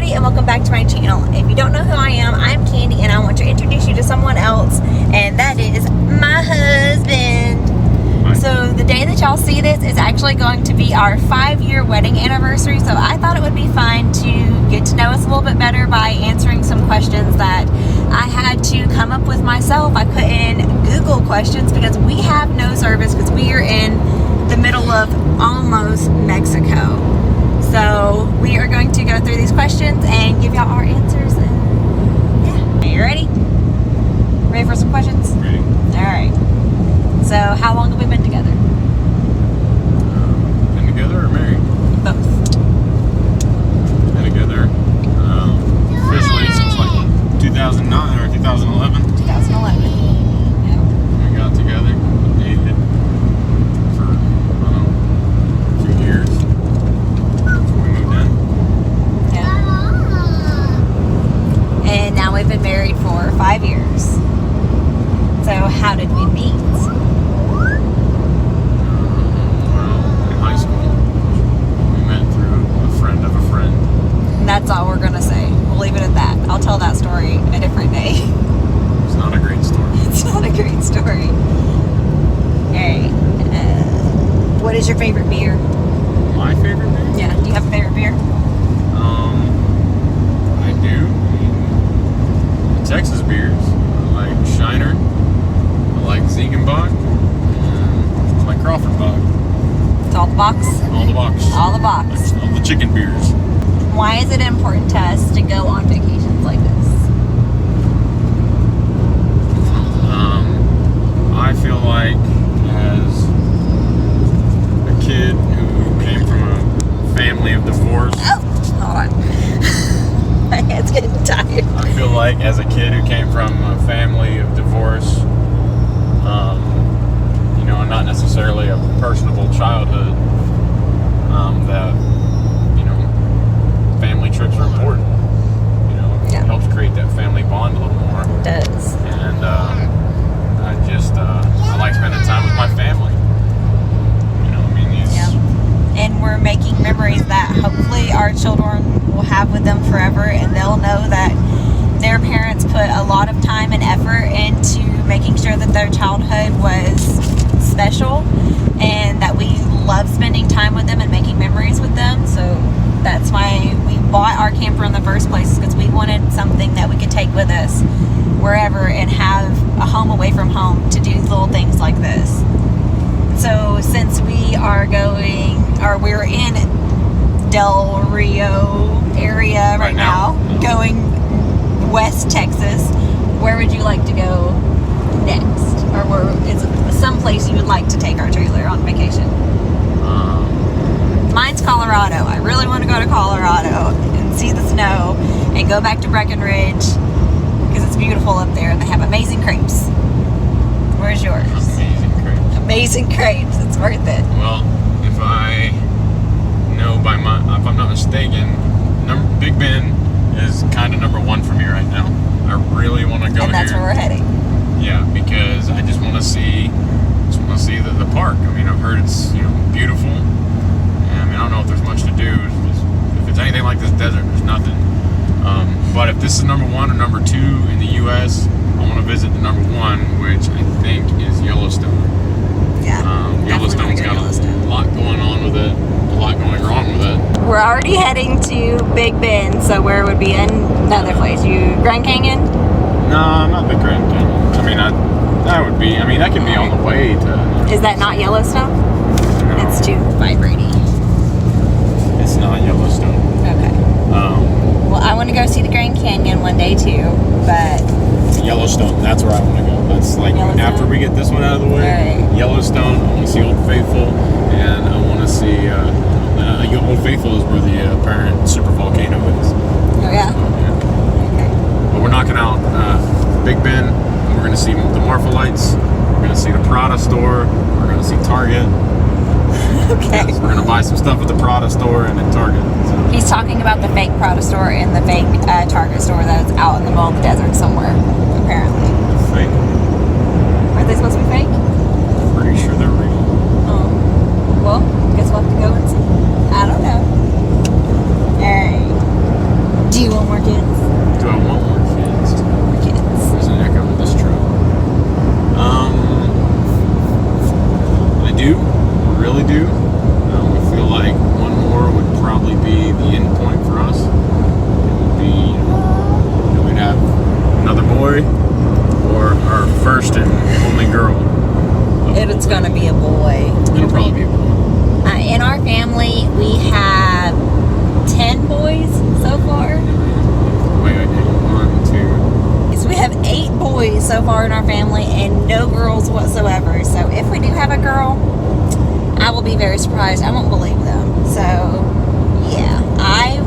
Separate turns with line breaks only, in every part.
Hubby, and welcome back to my channel. If you don't know who I am, I'm Candy, and I want to introduce you to someone else, and that is my husband.
Hi.
So the day that y'all see this is actually going to be our 5-year wedding anniversary, so I thought it would be fun to get to know us a little bit better by answering some questions that I had to come up with myself. I couldn't Google questions because we have no service because we are in the middle of almost Mexico. So we are going to go through these questions and give y'all our answers. And yeah, are you ready? Ready for some questions?
Ready.
All right. So how long have we been together?
Been together or married?
Both.
Been together officially since like 2009 or 2011.
2011. Yeah.
We got together, dated for, I don't know, a few years before we moved in.
Yeah. And now we've been married for 5 years. So how did we meet?
Well, in high school, we met through a friend of a friend.
And that's all we're gonna say. We'll leave it at that. I'll tell that story a different day.
It's not a great story.
It's not a great story. Alright. What is your favorite beer?
My favorite beer?
Yeah, do you have a favorite beer?
I do. The Texas beers. I like Shiner. I like Ziegenbach. And I like Crawford Bach.
It's all the box?
All the box.
All the box.
All the chicken beers.
Why is it important to us to go on vacations like this?
I feel like as a kid who came from a family of divorce,
Oh, hold on. My hand's getting tired.
I feel like as a kid who came from a family of divorce, you know, and not necessarily a personable childhood, that, you know, family trips are important. You know,
Yeah.
it helps create that family bond a little more.
It does.
And I like spending time with my family. You know, I mean,
And we're making memories that hopefully our children will have with them forever, and they'll know that their parents put a lot of time and effort into making sure that their childhood was special and that we love spending time with them and making memories with them. So that's why we bought our camper in the first place, because we wanted something that we could take with us wherever and have a home away from home to do little things like this. So since we are going, or we're in Del Rio area right now, going West Texas, where would you like to go next? Or where is some place you would like to take our trailer on vacation? Mine's Colorado. I really want to go to Colorado and see the snow and go back to Breckenridge because it's beautiful up there and they have amazing crepes. Where's yours?
amazing crepes.
Amazing crepes. It's worth it.
Well, if I know if I'm not mistaken, Big Ben is kind of number one for me right now. I really want to go
And that's
here.
where we're heading.
Yeah, because I just want to see the park. I mean, I've heard it's, you know, beautiful. And I mean, I don't know if there's much to do. If it's anything like this desert, there's nothing. But if this is number one or number two in the U.S., I want to visit the number one, which I think is Yellowstone.
Yeah.
Yellowstone's got a lot going on with it, a lot going wrong with it.
We're already heading to Big Bend, so where would be another place? Grand Canyon?
No, not the Grand Canyon. I mean, that could be on the way to.
Is that not Yellowstone?
No,
It's too vibrating.
it's not Yellowstone.
Okay. Well, I want to go see the Grand Canyon one day too, but
Yellowstone, that's where I want to go. That's like
Yellowstone?
after we get this one out of the way.
Right.
Yellowstone, I want to see Old Faithful, and I want to see Old Faithful is where the apparent super volcano is.
oh yeah. Okay.
But we're knocking out Big Ben. We're going to see the Marfa Lights. We're going to see the Prada store. We're going to see Target.
Okay.
Yes, we're going to buy some stuff at the Prada store and at Target. So.
He's talking about the fake Prada store and the fake Target store that's out in the middle of the desert somewhere, apparently.
Fake.
Are they supposed to be fake?
Pretty sure they're real.
Oh. Well, guess we'll have to go and see. I don't know. Alright. Do boys so far.
Wait, 1, 2.
So we have 8 boys so far in our family and no girls whatsoever. So if we do have a girl, I will be very surprised. I won't believe them. So yeah, I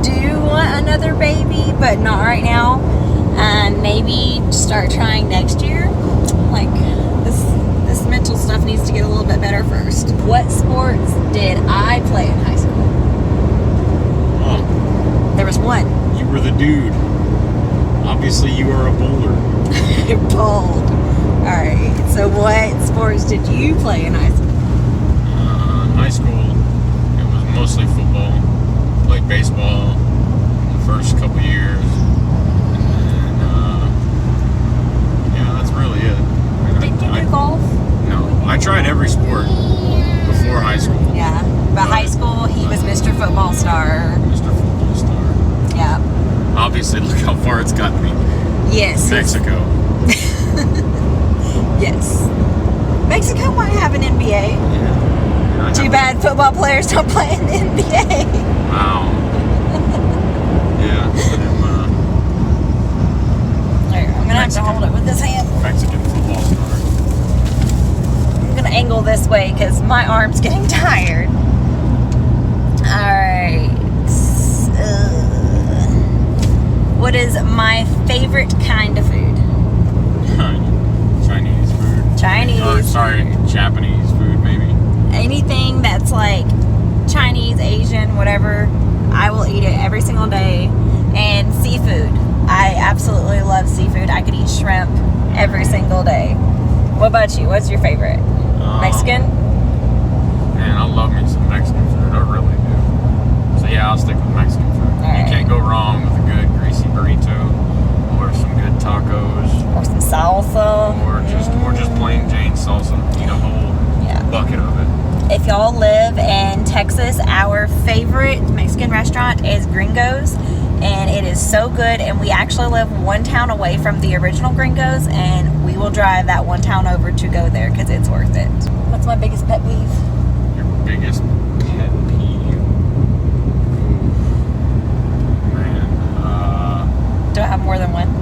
do want another baby, but not right now. Maybe start trying next year. Like this mental stuff needs to get a little bit better first. What sports did I play in high school?
Oh,
There was one.
you were the dude. Obviously, you are a bowler.
Bold. Alright, so what sports did you play in high school?
In high school, it was mostly football. Played baseball the first couple years. And yeah, that's really it.
Did you do golf?
No, I tried every sport before high school.
Yeah, but high school, he was Mr. Football Star.
Mr. Football Star.
Yeah.
Obviously, look how far it's gotten me.
Yes.
Mexico.
Yes. Mexico might have an NBA.
Yeah.
Too bad football players don't play in the NBA.
Wow. Yeah.
I'm gonna have to hold it with this hand.
Mexican football star.
I'm gonna angle this way because my arm's getting tired. Alright. What is my favorite kind of food?
Chinese food.
Chinese.
Or, sorry, Japanese food, maybe.
Anything that's like Chinese, Asian, whatever, I will eat it every single day. And seafood. I absolutely love seafood. I could eat shrimp every single day. What about you? What's your favorite? Mexican?
Man, I love me some Mexican food. I really do. So yeah, I'll stick with Mexican food.
Alright.
You can't go wrong with a good greasy burrito or some good tacos
Or some salsa?
or just plain Jane salsa. Eat a whole bucket of it.
If y'all live in Texas, our favorite Mexican restaurant is Gringo's, and it is so good. And we actually live one town away from the original Gringo's, and we will drive that one town over to go there because it's worth it. What's my biggest pet peeve?
Your biggest pet peeve? Man,
Do I have more than one?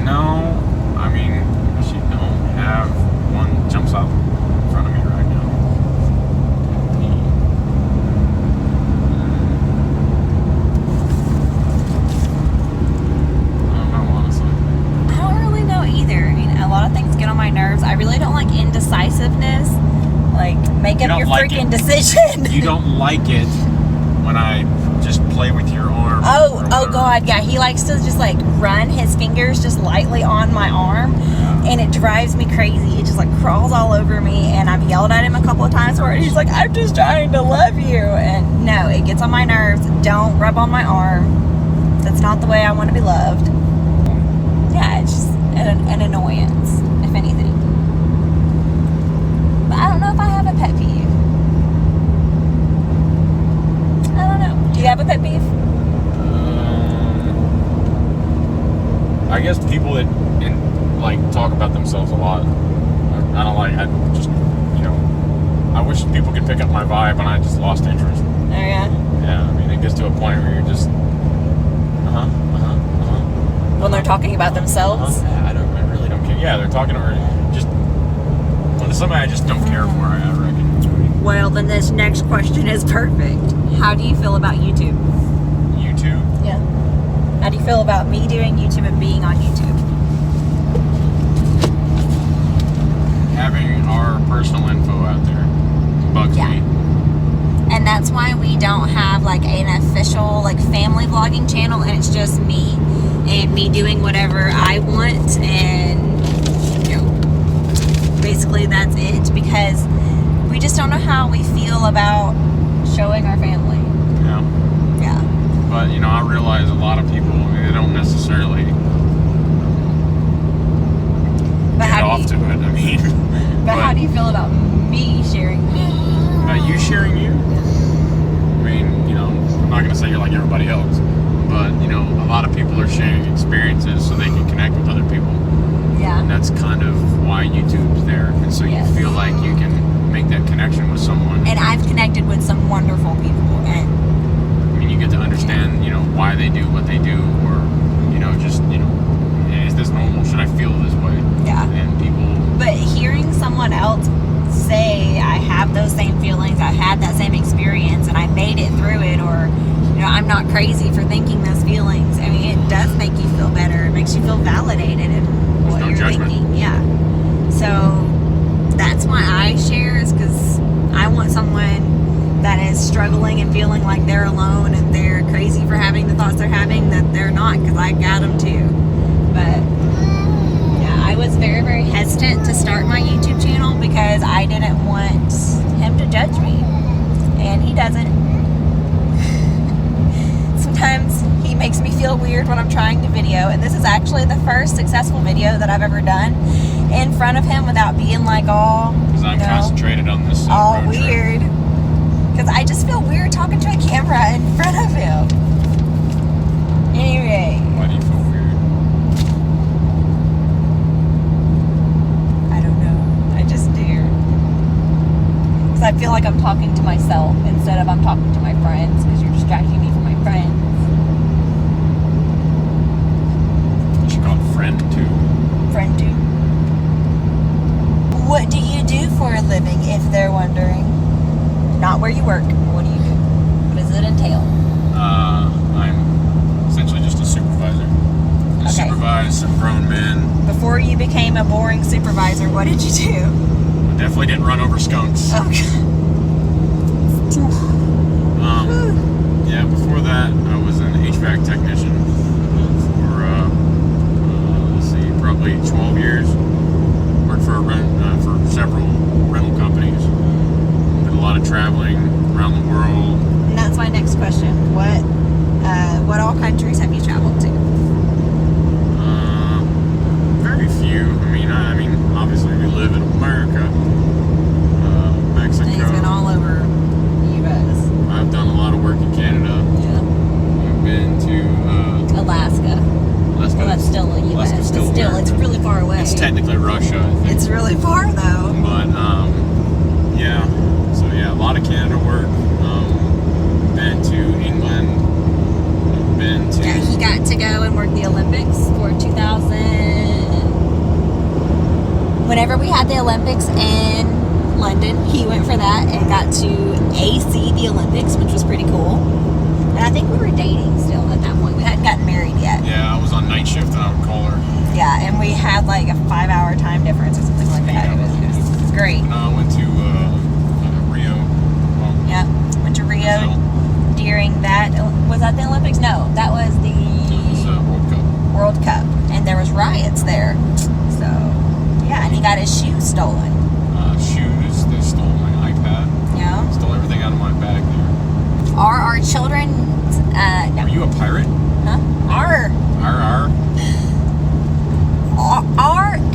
no. I mean, you don't have one jumps out in front of me right now. I don't know, honestly.
I don't really know either. I mean, a lot of things get on my nerves. I really don't like indecisiveness. Like, make
You
up
don't
your
like
freaking
it.
decision.
You don't like it when I just play with your arm.
Oh
or whatever.
God, yeah. He likes to just like run his fingers just lightly on my arm, and it drives me crazy. It just like crawls all over me, and I've yelled at him a couple of times for it. He's like, "I'm just trying to love you," and no, it gets on my nerves. Don't rub on my arm. That's not the way I want to be loved. Yeah, it's just an annoyance, if anything. But I don't know if I have a pet peeve. I don't know. Do you have a pet peeve?
I guess people that like talk about themselves a lot. I don't like. I just, I wish people could pick up my vibe, and I just lost interest.
Oh yeah.
Yeah, I mean, it gets to a point where you're just,
When they're talking about themselves.
Yeah, I really don't care. Yeah, they're talking or just when it's somebody I just don't care for. I reckon.
Well, then this next question is perfect. How do you feel about YouTube?
YouTube.
Yeah. How do you feel about me doing YouTube and being on YouTube?
Having our personal info out there bugs
Yeah.
me.
And that's why we don't have like an official like family vlogging channel, and it's just me and me doing whatever I want, and basically that's it, because we just don't know how we feel about showing our family.
Yeah.
Yeah.
But I realize a lot of people, they don't necessarily
But
get
how
off
do
to
you,
it. I mean,
but how do you feel about me sharing me?
about you sharing you? I mean, I'm not gonna say you're like everybody else, but a lot of people are sharing experiences so they can connect with other people.
Yeah.
And that's kind of why YouTube's there, and so
Yes.
you feel like you can make that connection with someone.
And I've connected with some wonderful people, and
I mean, you get to why they do what they do, or just is this normal? Should I feel this way?
Yeah.
And people.
But hearing someone else say, I have those same feelings, I had that same experience, and I made it through it, or I'm not crazy for thinking those feelings. I mean, it does make you feel better. It makes you feel validated in what
no
you're
judgment.
thinking. Yeah. So that's why I share, is because I want someone that is struggling and feeling like they're alone and they're crazy for having the thoughts they're having, that they're not, because I got them too. But yeah, I was very, very hesitant to start my YouTube channel because I didn't want him to judge me, and he doesn't. Sometimes he makes me feel weird when I'm trying to video, and this is actually the first successful video that I've ever done in front of him without being like all,
Because I'm concentrated on this.
all
road trip.
weird. Because I just feel weird talking to a camera in front of him. Anyway,
Why do you feel weird?
I don't know. I just do. Because I feel like I'm talking to myself instead of I'm talking to my friends, because you're distracting me from my friends.
You should call it friend too.
Friend too. What do you do for a living, if they're wondering? Not where you work. What do you do? What does it entail?
I'm essentially just a supervisor. I
Okay.
supervise some grown men.
Before you became a boring supervisor, what did you do?
I definitely didn't run over skunks.
Okay.
Yeah, before that, I was an HVAC technician for, let's see, probably 12 years. Worked for for several rental companies. Did a lot of traveling around the world.
And that's my next question. What all countries have you traveled to?
Very few. I mean, obviously we live in America, Mexico.
He's been all over U.S.
I've done a lot of work in Canada.
Yeah.
I've been to
Alaska.
Alaska.
Well, that's still a U.S.
Alaska's
But still,
America.
it's really far away.
It's technically Russia, I think.
It's really far, though.
But yeah. So yeah, a lot of Canada work. Been to England. Been to.
Yeah, he got to go and work the Olympics for 2000. Whenever we had the Olympics in London, he went for that and got to AC the Olympics, which was pretty cool. And I think we were dating still at that point. We hadn't gotten married yet.
Yeah, I was on night shift and I would call her.
Yeah, and we had like a 5-hour time difference or something like that. It was great.
No, I went to Rio. Well,
Yeah, went to Rio
Brazil.
during that. Was that the Olympics? No, that was
It was
the
World Cup.
World Cup, and there was riots there. So yeah, and he got his shoes stolen.
Shoes. They stole my iPad.
Yeah.
Stole everything out of my bag there.
Are our children? No.
Are you a pirate?
Huh? Are
Arr.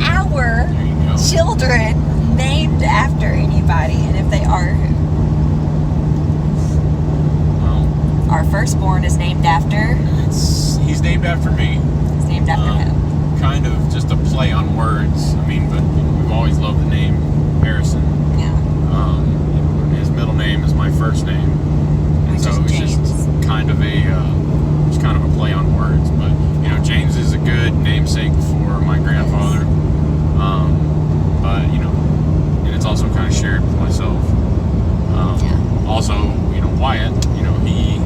our
There you go.
children named after anybody? And if they are, who?
Well,
Our firstborn is named after.
he's named after me.
He's named after him.
Kind of just a play on words. But we've always loved the name Harrison.
Yeah.
His middle name is my first name, and
Which
so
is
it's
James.
just kind of a play on words. But James is a good namesake for my grandfather. But and it's also kind of shared with myself. Also, Wyatt. He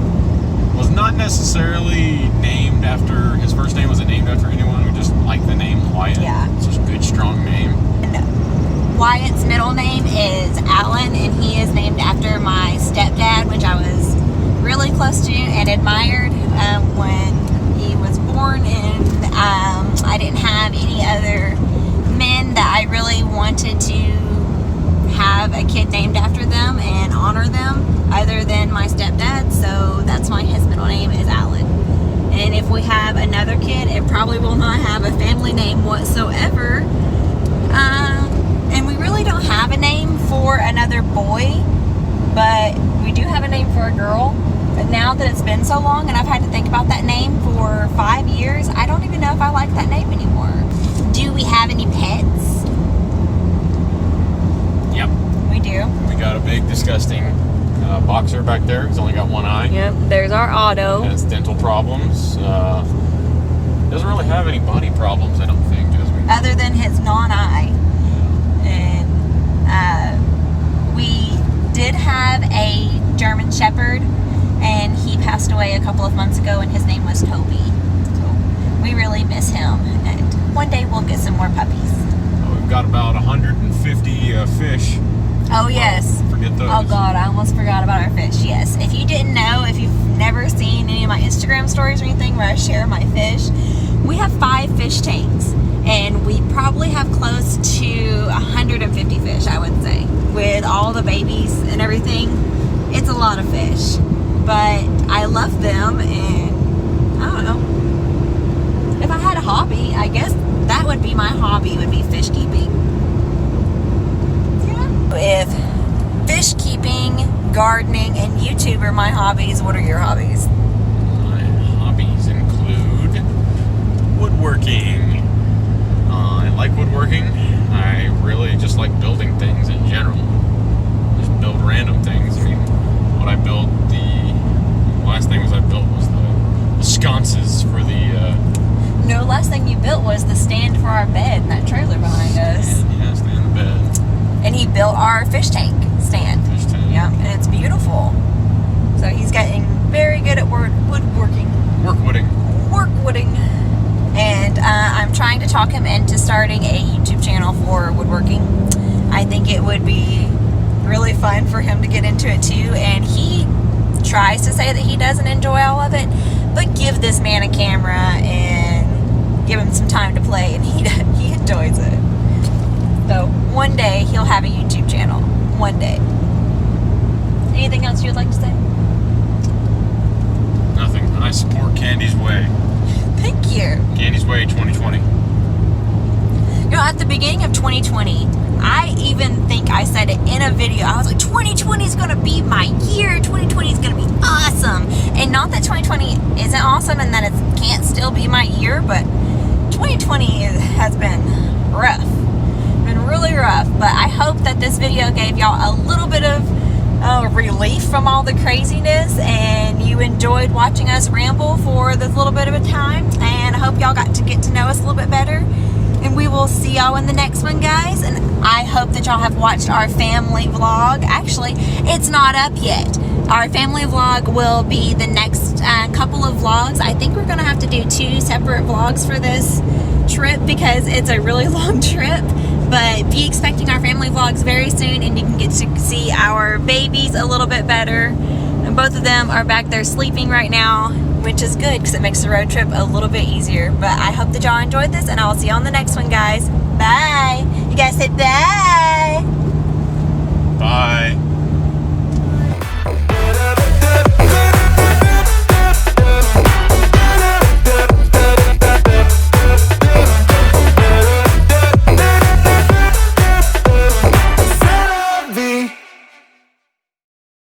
was not necessarily named after, his first name wasn't named after anyone. We just liked the name Wyatt.
Yeah.
It's just a good, strong name.
And Wyatt's middle name is Alan, and he is named after my stepdad, which I was really close to and admired when he was born. And I didn't have any other men that I really wanted to have a kid named after them and honor them other than my stepdad, so that's why his middle name is Alan. And if we have another kid, it probably will not have a family name whatsoever. And we really don't have a name for another boy, but we do have a name for a girl. But now that it's been so long and I've had to think about that name for 5 years, I don't even know if I like that name anymore. Do we have any pets?
Yep.
We do.
We got a big, disgusting Boxer back there. He's only got one eye.
Yep, there's our Otto.
Has dental problems. Doesn't really have any body problems, I don't think, does we?
Other than his non-eye. And we did have a German Shepherd, and he passed away a couple of months ago, and his name was Toby. So we really miss him, and one day we'll get some more puppies.
We've got about 150 fish.
Oh, yes.
Forget those.
Oh, God, I almost forgot about our fish. Yes. If you didn't know, if you've never seen any of my Instagram stories or anything where I share my fish, we have 5 fish tanks. And we probably have close to 150 fish, I would say. With all the babies and everything, it's a lot of fish. But I love them, and I don't know. If I had a hobby, I guess that would be my hobby, would be fish keeping. If fish keeping, gardening, and YouTube are my hobbies, what are your hobbies?
My hobbies include woodworking. I like woodworking. I really just like building things in general. Just build random things. I mean, what I built, the last thing I built was the sconces for the...
No, last thing you built was the stand for our bed in that trailer behind us.
Yeah, stand the bed.
And he built our fish tank stand.
Fish tank.
Yeah, and it's beautiful. So he's getting very good at woodworking. Workwooding. And I'm trying to talk him into starting a YouTube channel for woodworking. I think it would be really fun for him to get into it too. And he tries to say that he doesn't enjoy all of it, but give this man a camera and give him some time to play, and he enjoys it. So one day he'll have a YouTube channel. One day. Anything else you would like to say?
Nothing. I support Candy's Way.
Thank you.
Candy's Way 2020.
You know, at the beginning of 2020, I even think I said it in a video. I was like, 2020 is going to be my year. 2020 is going to be awesome. And not that 2020 isn't awesome and that it can't still be my year, but 2020 has been rough. Been really rough. But I hope that this video gave y'all a little bit of relief from all the craziness, and you enjoyed watching us ramble for this little bit of a time. And I hope y'all got to get to know us a little bit better. And we will see y'all in the next one, guys. And I hope that y'all have watched our family vlog. Actually, it's not up yet. Our family vlog will be the next couple of vlogs. I think we're going to have to do 2 separate vlogs for this trip because it's a really long trip. But be expecting our family vlogs very soon, and you can get to see our babies a little bit better. And both of them are back there sleeping right now, which is good because it makes the road trip a little bit easier. But I hope that y'all enjoyed this, and I'll see you on the next one, guys. Bye. You guys say bye.
Bye.